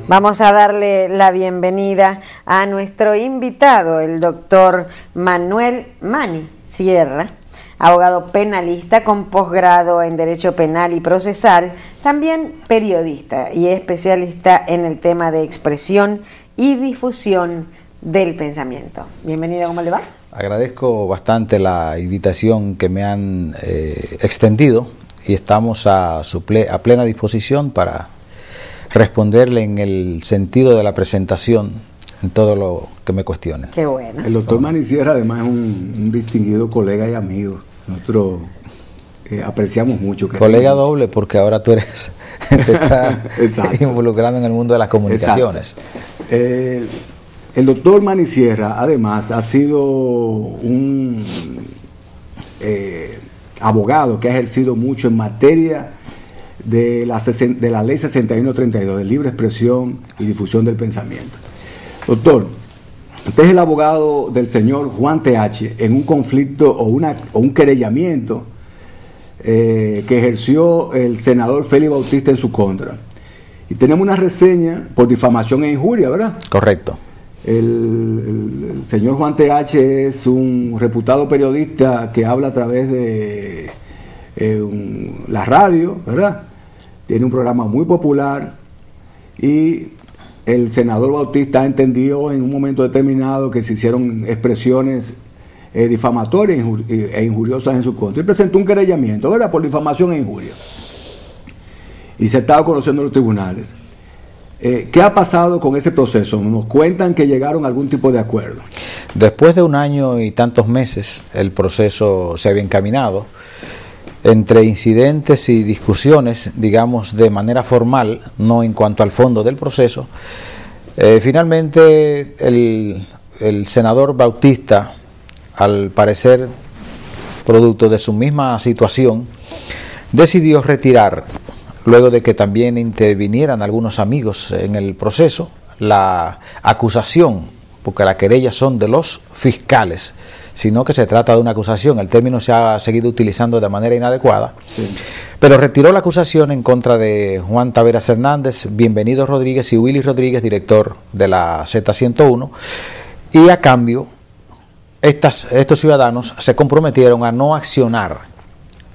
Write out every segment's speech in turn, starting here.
Vamos a darle la bienvenida a nuestro invitado, el doctor Manuel Mani Sierra, abogado penalista con posgrado en Derecho Penal y Procesal, también periodista y especialista en el tema de expresión y difusión del pensamiento. Bienvenido, ¿cómo le va? Agradezco bastante la invitación que me han extendido y estamos a plena disposición para responderle en el sentido de la presentación en todo lo que me cuestionen. Qué bueno. El doctor Mani Sierra además es un distinguido colega y amigo. Nosotros apreciamos mucho. Colega doble porque ahora tú eres te estás involucrando en el mundo de las comunicaciones. El doctor Mani Sierra además ha sido un abogado que ha ejercido mucho en materia de la ley 6132 de libre expresión y difusión del pensamiento. Doctor, usted es el abogado del señor Juan T.H. en un conflicto o un querellamiento que ejerció el senador Félix Bautista en su contra. Y tenemos una reseña por difamación e injuria, ¿verdad? Correcto. El señor Juan T.H. es un reputado periodista que habla a través de la radio, ¿verdad? Tiene un programa muy popular y el senador Bautista entendió en un momento determinado que se hicieron expresiones difamatorias e injuriosas en su contra y presentó un querellamiento, ¿verdad?, por difamación e injuria. Y se estaba conociendo en los tribunales. ¿Qué ha pasado con ese proceso? Nos cuentan que llegaron a algún tipo de acuerdo. Después de 1 año y tantos meses, el proceso se había encaminado. Entre incidentes y discusiones, digamos, de manera formal, no en cuanto al fondo del proceso, finalmente el senador Bautista, al parecer producto de su misma situación, decidió retirar, luego de que también intervinieran algunos amigos en el proceso, la acusación, porque las querellas son de los fiscales, sino que se trata de una acusación. El término se ha seguido utilizando de manera inadecuada, sí. Pero retiró la acusación en contra de Juan Taveras Hernández, Bienvenido Rodríguez y Willy Rodríguez, director de la Z101, y a cambio estos ciudadanos se comprometieron a no accionar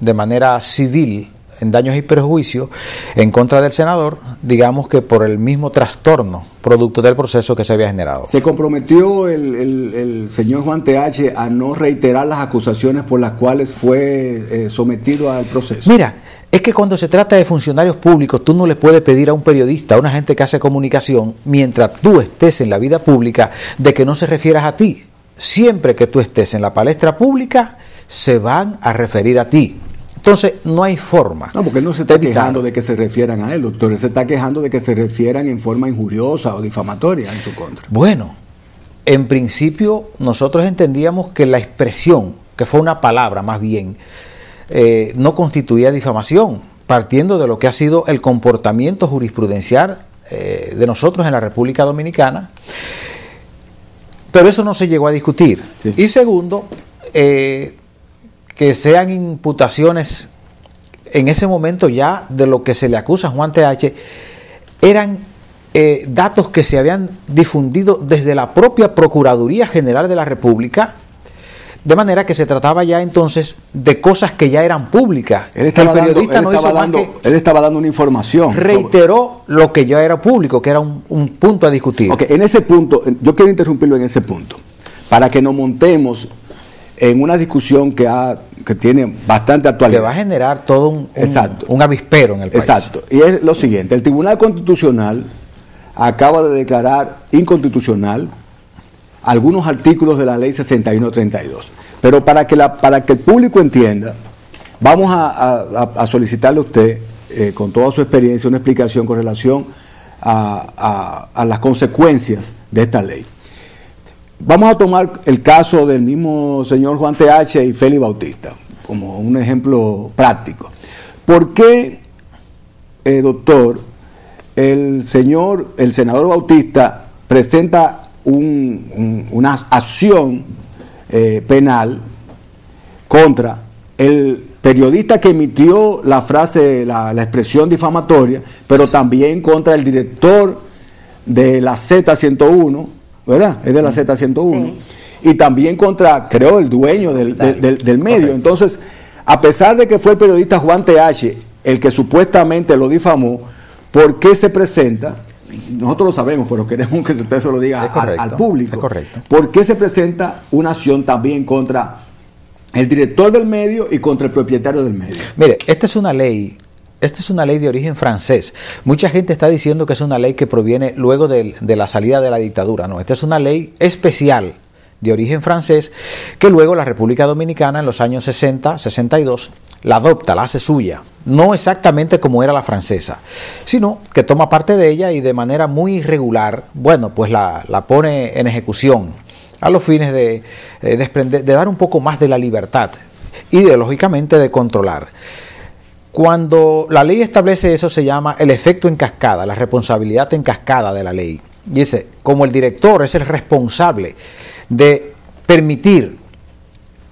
de manera civil en daños y perjuicios en contra del senador, digamos que por el mismo trastorno producto del proceso que se había generado. ¿Se comprometió el señor Juan T.H. a no reiterar las acusaciones por las cuales fue sometido al proceso? Mira, es que cuando se trata de funcionarios públicos, tú no le puedes pedir a un periodista, a una gente que hace comunicación, mientras tú estés en la vida pública, de que no se refieras a ti. Siempre que tú estés en la palestra pública, se van a referir a ti. Entonces, no hay forma. No, porque él no se está quejando de que se refieran a él, doctor. Él se está quejando de que se refieran en forma injuriosa o difamatoria en su contra. Bueno, en principio nosotros entendíamos que la expresión, que fue una palabra más bien, no constituía difamación, partiendo de lo que ha sido el comportamiento jurisprudencial de nosotros en la República Dominicana. Pero eso no se llegó a discutir. Sí. Y segundo, que sean imputaciones en ese momento ya de lo que se le acusa a Juan T.H. eran datos que se habían difundido desde la propia Procuraduría General de la República, de manera que se trataba ya entonces de cosas que ya eran públicas. Él estaba dando una información. Reiteró lo que ya era público, que era un punto a discutir. Okay, en ese punto, yo quiero interrumpirlo en ese punto, para que nos montemos en una discusión que tiene bastante actualidad. Que va a generar todo un avispero en el país. Exacto. Y es lo siguiente: el Tribunal Constitucional acaba de declarar inconstitucional algunos artículos de la ley 6132. Pero para que el público entienda, vamos a solicitarle a usted, con toda su experiencia, una explicación con relación a las consecuencias de esta ley. Vamos a tomar el caso del mismo señor Juan T.H. y Félix Bautista como un ejemplo práctico. ¿Por qué, doctor, el senador Bautista presenta una acción penal contra el periodista que emitió la frase, la expresión difamatoria, pero también contra el director de la Z101, ¿verdad? Es de la Z101. Sí. Y también contra, creo, el dueño del medio. Correcto. Entonces, a pesar de que fue el periodista Juan TH el que supuestamente lo difamó, ¿por qué se presenta? Nosotros lo sabemos, pero queremos que usted se lo diga al público. Es correcto. ¿Por qué se presenta una acción también contra el director del medio y contra el propietario del medio? Mire, esta es una ley de origen francés. Mucha gente está diciendo que es una ley que proviene luego de la salida de la dictadura. No, esta es una ley especial de origen francés que luego la República Dominicana en los años 60, 62 la adopta, la hace suya. No exactamente como era la francesa, sino que toma parte de ella y de manera muy irregular, bueno, pues la pone en ejecución a los fines de dar un poco más de la libertad, ideológicamente de controlar. Cuando la ley establece eso se llama el efecto en cascada, la responsabilidad en cascada de la ley. Dice, como el director es el responsable de permitir,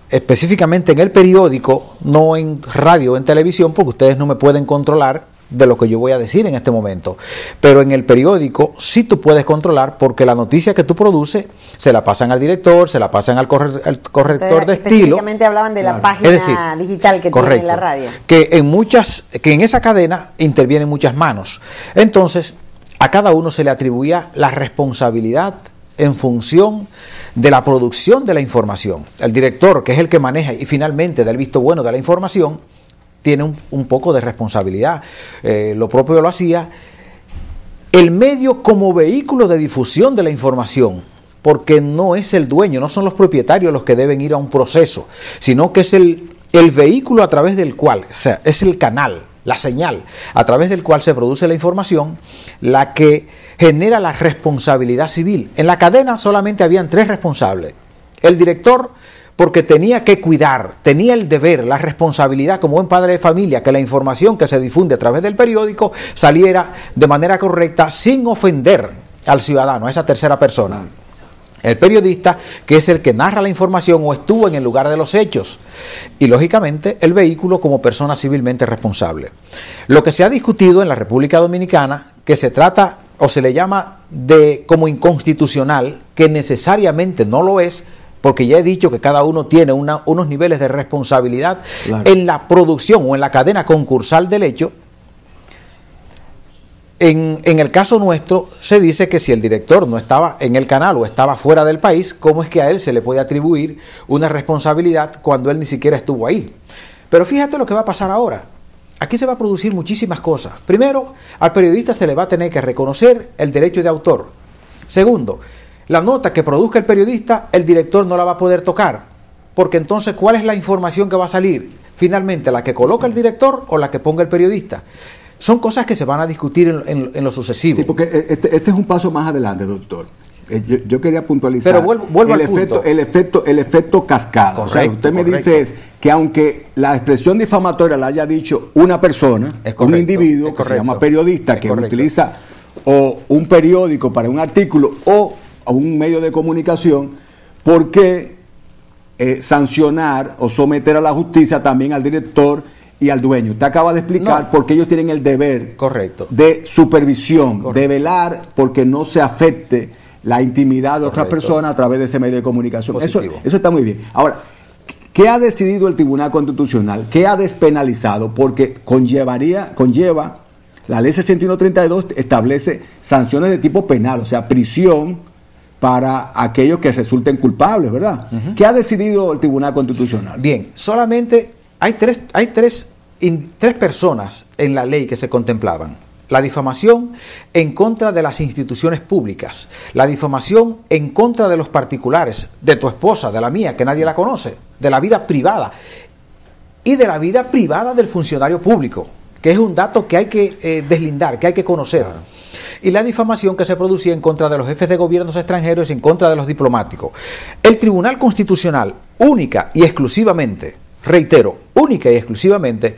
específicamente en el periódico, no en radio o en televisión, porque ustedes no me pueden controlar de lo que yo voy a decir en este momento, pero en el periódico sí tú puedes controlar, porque la noticia que tú produces se la pasan al director, se la pasan al corrector de estilo. Específicamente hablaban de la página Es decir, digital que correcto, tiene la radio. Que en esa cadena intervienen muchas manos. Entonces, a cada uno se le atribuía la responsabilidad en función de la producción de la información. El director, que es el que maneja y finalmente da el visto bueno de la información, tiene un poco de responsabilidad. Lo propio lo hacía el medio como vehículo de difusión de la información, porque no es el dueño, no son los propietarios los que deben ir a un proceso, sino que es el vehículo a través del cual, o sea, es el canal, la señal a través del cual se produce la información, la que genera la responsabilidad civil. En la cadena solamente habían 3 responsables. El director, porque tenía que cuidar, tenía el deber, la responsabilidad como buen padre de familia, que la información que se difunde a través del periódico saliera de manera correcta sin ofender al ciudadano, a esa tercera persona. El periodista, que es el que narra la información o estuvo en el lugar de los hechos, y lógicamente el vehículo como persona civilmente responsable. Lo que se ha discutido en la República Dominicana, que se trata o se le llama como inconstitucional, que necesariamente no lo es, porque ya he dicho que cada uno tiene unos niveles de responsabilidad, claro, en la producción o en la cadena concursal del hecho. En el caso nuestro se dice que si el director no estaba en el canal o estaba fuera del país, ¿cómo es que a él se le puede atribuir una responsabilidad cuando él ni siquiera estuvo ahí? Pero fíjate lo que va a pasar ahora. Aquí se va a producir muchísimas cosas. Primero, al periodista se le va a tener que reconocer el derecho de autor. Segundo, la nota que produzca el periodista, el director no la va a poder tocar, porque entonces, ¿cuál es la información que va a salir? Finalmente, ¿la que coloca el director o la que ponga el periodista? Son cosas que se van a discutir en lo sucesivo. Sí, porque este es un paso más adelante, doctor. Yo quería puntualizar. Pero vuelvo al punto. El efecto cascada. Correcto, o sea, usted me dice que aunque la expresión difamatoria la haya dicho una persona, correcto, un individuo que se llama periodista, que utiliza o un periódico para un artículo o un medio de comunicación, ¿por qué sancionar o someter a la justicia también al director y al dueño? Usted acaba de explicar por qué ellos tienen el deber, correcto, de supervisión, correcto, de velar porque no se afecte la intimidad de otras personas a través de ese medio de comunicación. Eso está muy bien. Ahora, ¿qué ha decidido el Tribunal Constitucional? ¿Qué ha despenalizado? Porque conlleva la ley 6132 establece sanciones de tipo penal, o sea, prisión para aquellos que resulten culpables, ¿verdad? Uh-huh. ¿Qué ha decidido el Tribunal Constitucional? Bien, solamente hay tres personas en la ley que se contemplaban. La difamación en contra de las instituciones públicas, la difamación en contra de los particulares, de tu esposa, de la mía, que nadie la conoce, de la vida privada y de la vida privada del funcionario público, que es un dato que hay que deslindar, que hay que conocer. Claro. Y la difamación que se producía en contra de los jefes de gobiernos extranjeros y en contra de los diplomáticos. El Tribunal Constitucional, única y exclusivamente, reitero, única y exclusivamente,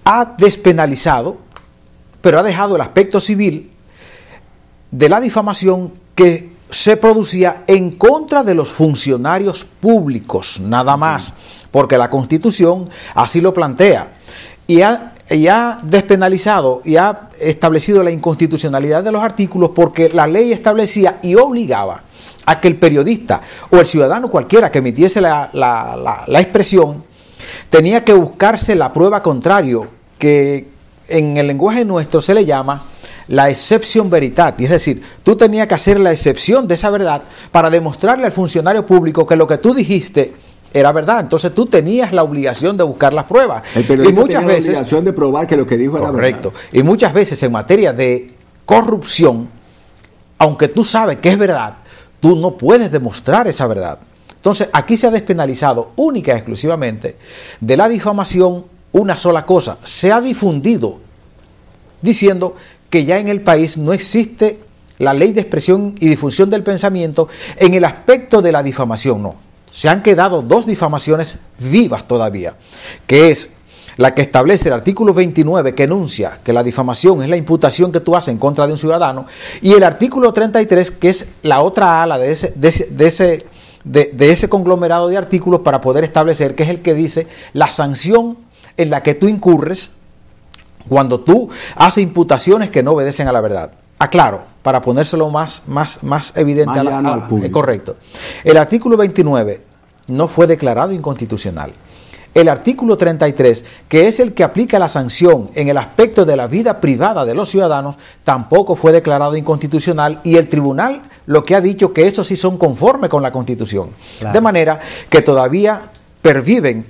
ha despenalizado, pero ha dejado el aspecto civil de la difamación que se producía en contra de los funcionarios públicos, nada más, porque la Constitución así lo plantea. Y ha despenalizado y ha establecido la inconstitucionalidad de los artículos porque la ley establecía y obligaba a que el periodista o el ciudadano cualquiera que emitiese la expresión tenía que buscarse la prueba contrario, que en el lenguaje nuestro se le llama la exception veritatis, es decir, tú tenías que hacer la excepción de esa verdad para demostrarle al funcionario público que lo que tú dijiste era verdad. Entonces tú tenías la obligación de buscar las pruebas. El periodista tenía la obligación de probar que lo que dijo era verdad. Correcto. Y muchas veces en materia de corrupción, aunque tú sabes que es verdad, tú no puedes demostrar esa verdad. Entonces aquí se ha despenalizado única y exclusivamente de la difamación una sola cosa. Se ha difundido diciendo que ya en el país no existe la ley de expresión y difusión del pensamiento en el aspecto de la difamación, no. Se han quedado dos difamaciones vivas todavía, que es la que establece el artículo 29, que enuncia que la difamación es la imputación que tú haces en contra de un ciudadano, y el artículo 33, que es la otra ala de ese conglomerado de artículos para poder establecer, que es el que dice la sanción en la que tú incurres cuando tú haces imputaciones que no obedecen a la verdad. Aclaro, para ponérselo más evidente al público. Correcto. El artículo 29 no fue declarado inconstitucional. El artículo 33, que es el que aplica la sanción en el aspecto de la vida privada de los ciudadanos, tampoco fue declarado inconstitucional, y el tribunal lo que ha dicho que esos sí son conformes con la Constitución. Claro. De manera que todavía pervive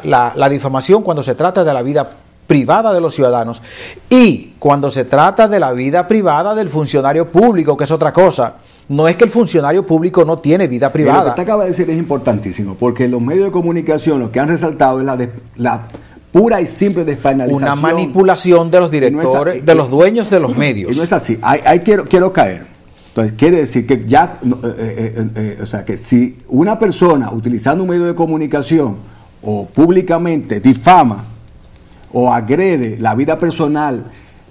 la difamación cuando se trata de la vida privada de los ciudadanos, y cuando se trata de la vida privada del funcionario público, que es otra cosa. No es que el funcionario público no tiene vida privada. Lo que usted acaba de decir es importantísimo, porque los medios de comunicación lo que han resaltado es la pura y simple despenalización. Una manipulación de los directores, no de los dueños de los medios. Y no es así. Quiero caer. Entonces, quiere decir que ya, o sea, que si una persona utilizando un medio de comunicación o públicamente difama o agrede la vida personal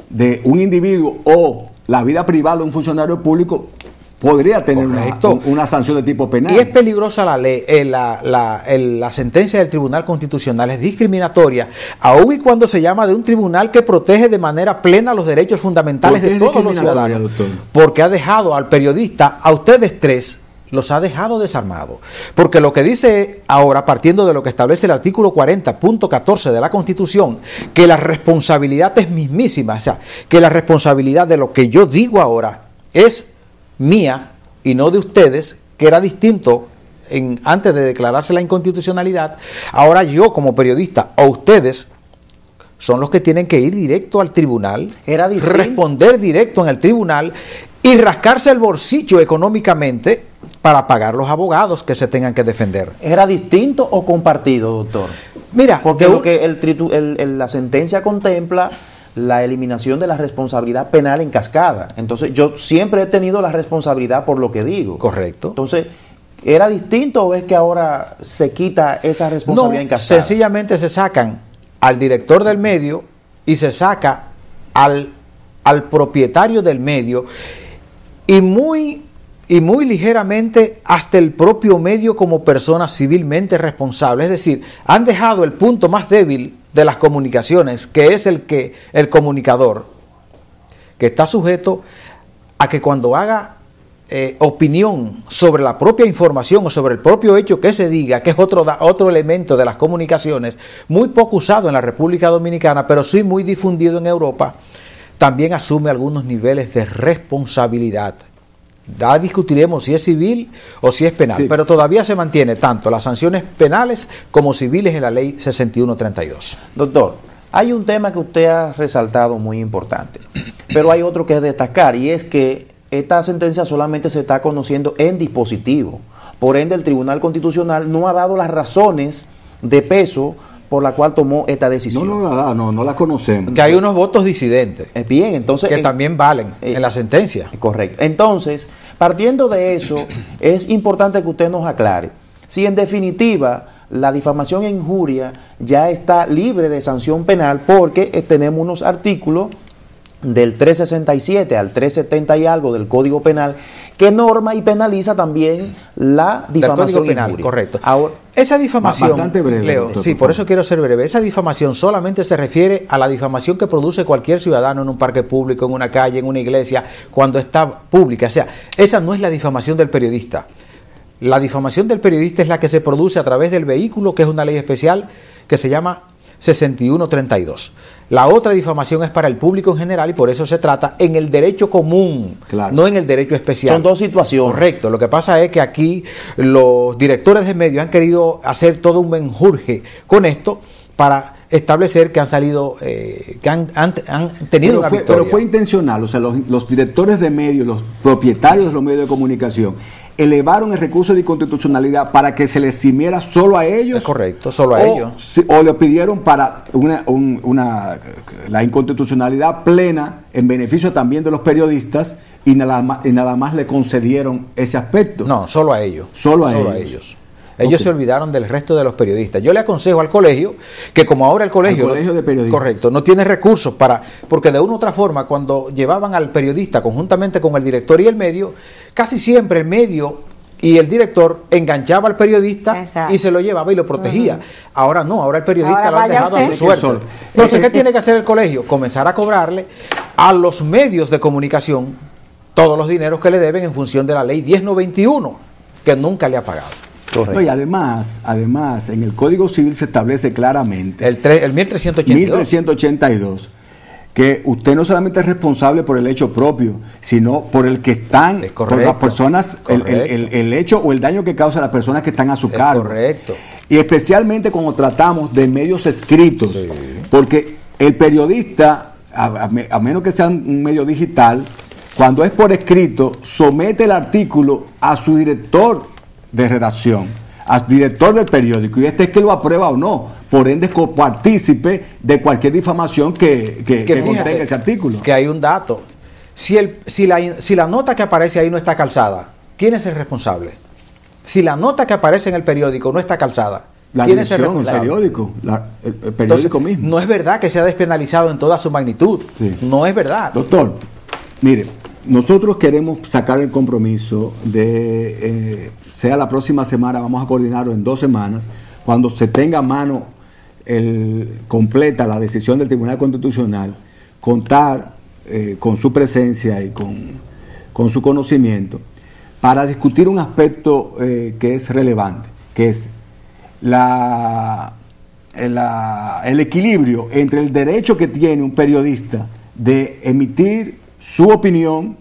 de un individuo o la vida privada de un funcionario público, podría tener una sanción de tipo penal. Y es peligrosa la ley, la sentencia del Tribunal Constitucional es discriminatoria, aun y cuando se llama de un tribunal que protege de manera plena los derechos fundamentales de todos los ciudadanos. Doctor? Porque ha dejado al periodista, a ustedes tres, los ha dejado desarmados. Porque lo que dice ahora, partiendo de lo que establece el artículo 40.14 de la Constitución, que la responsabilidad es mismísima, o sea, que la responsabilidad de lo que yo digo ahora es mía y no de ustedes, que era distinto antes de declararse la inconstitucionalidad. Ahora yo como periodista o ustedes son los que tienen que ir directo al tribunal, responder directo en el tribunal y rascarse el bolsillo económicamente para pagar los abogados que se tengan que defender. ¿Era distinto o compartido, doctor? Mira, porque lo que la sentencia contempla la eliminación de la responsabilidad penal en cascada. Entonces, yo siempre he tenido la responsabilidad por lo que digo. Correcto. Entonces, ¿era distinto o es que ahora se quita esa responsabilidad en cascada? Sencillamente se sacan al director del medio y se saca al propietario del medio y muy ligeramente hasta el propio medio como persona civilmente responsable. Es decir, han dejado el punto más débil de las comunicaciones, que es el comunicador, que está sujeto a que cuando haga opinión sobre la propia información o sobre el propio hecho que se diga, que es otro elemento de las comunicaciones, muy poco usado en la República Dominicana, pero sí muy difundido en Europa, también asume algunos niveles de responsabilidad. Ya discutiremos si es civil o si es penal, sí, pero todavía se mantiene tanto las sanciones penales como civiles en la ley 6132. Doctor, hay un tema que usted ha resaltado muy importante, pero hay otro que es destacar, y es que esta sentencia solamente se está conociendo en dispositivo. Por ende, el Tribunal Constitucional no ha dado las razones de peso por la cual tomó esta decisión. No la conocemos. Que hay unos votos disidentes. Bien, entonces que también valen en la sentencia. Correcto. Entonces, partiendo de eso, es importante que usted nos aclare si en definitiva la difamación e injuria ya está libre de sanción penal, porque tenemos unos artículos del 367 al 370 y algo del Código Penal, que norma y penaliza también la difamación del Código Penal, injuria. correcto. Ahora, esa difamación, bastante breve, Leo, doctor, sí, por eso quiero ser breve. Esa difamación solamente se refiere a la difamación que produce cualquier ciudadano en un parque público, en una calle, en una iglesia, cuando está pública. O sea, esa no es la difamación del periodista. La difamación del periodista es la que se produce a través del vehículo, que es una ley especial que se llama 6132. La otra difamación es para el público en general y por eso se trata en el derecho común, claro, no en el derecho especial. son dos situaciones. Correcto. Lo que pasa es que aquí los directores de medios han querido hacer todo un menjurje con esto para establecer que han salido, que han tenido una victoria. Pero fue intencional, o sea, los directores de medios, los propietarios de los medios de comunicación, elevaron el recurso de inconstitucionalidad para que se les eximiera solo a ellos. Es correcto, solo a ellos. O le pidieron para la inconstitucionalidad plena en beneficio también de los periodistas y nada más le concedieron ese aspecto. No, solo a ellos. Solo a ellos. Ellos Okay. se olvidaron del resto de los periodistas. Yo le aconsejo al colegio que como ahora el colegio de periodistas, correcto, no tiene recursos porque de una u otra forma cuando llevaban al periodista conjuntamente con el director y el medio, casi siempre el medio y el director enganchaba al periodista. Exacto. Y se lo llevaba y lo protegía. Ahora no, ahora el periodista lo han dejado a su suerte. Entonces, ¿qué tiene que hacer el colegio? Comenzar a cobrarle a los medios de comunicación todos los dineros que le deben en función de la ley 1091, que nunca le ha pagado. No, y además, en el Código Civil se establece claramente el 1382 que usted no solamente es responsable por el hecho propio, sino por el que están, por las personas, el hecho o el daño que causa a las personas que están a su cargo. Correcto. Y especialmente cuando tratamos de medios escritos, sí, porque el periodista, a menos que sea un medio digital, cuando es por escrito, somete el artículo a su director de redacción, al director del periódico, y este es que lo aprueba o no, por ende es copartícipe de cualquier difamación que contenga ese artículo. Que hay un dato, si la nota que aparece ahí no está calzada, ¿quién es el responsable? Si la nota que aparece en el periódico no está calzada, ¿quién es el responsable? El periódico, el periódico. Entonces, mismo. No es verdad que sea despenalizado en toda su magnitud, sí. No es verdad. Doctor, mire, nosotros queremos sacar el compromiso de, sea la próxima semana, vamos a coordinarlo en 2 semanas, cuando se tenga a mano completa la decisión del Tribunal Constitucional, contar con su presencia y con su conocimiento, para discutir un aspecto que es relevante, que es el equilibrio entre el derecho que tiene un periodista de emitir su opinión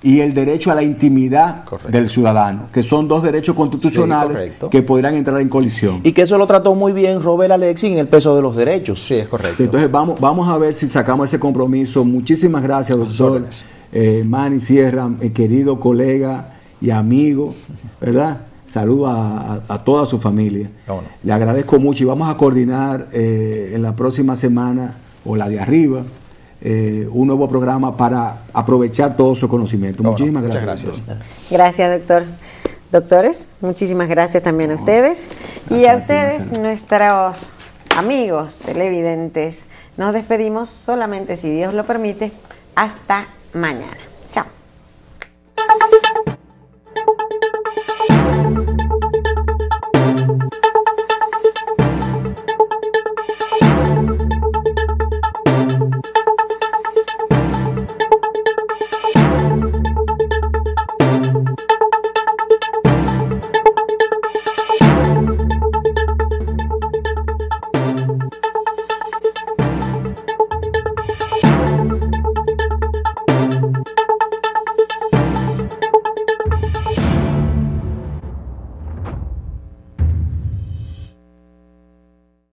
y el derecho a la intimidad del ciudadano, que son 2 derechos constitucionales que podrán entrar en colisión. Y que eso lo trató muy bien Robert Alexis en el peso de los derechos. Sí, es correcto. Sí, entonces vamos a ver si sacamos ese compromiso. Muchísimas gracias, doctor Manny Sierra, querido colega y amigo, ¿verdad? Saludos a toda su familia. No. Le agradezco mucho y vamos a coordinar en la próxima semana, o la de arriba, un nuevo programa para aprovechar todo su conocimiento. Muchísimas gracias. Gracias, doctor. Doctores, muchísimas gracias también a ustedes. Y a ustedes, nuestros amigos televidentes, nos despedimos solamente, si Dios lo permite, hasta mañana.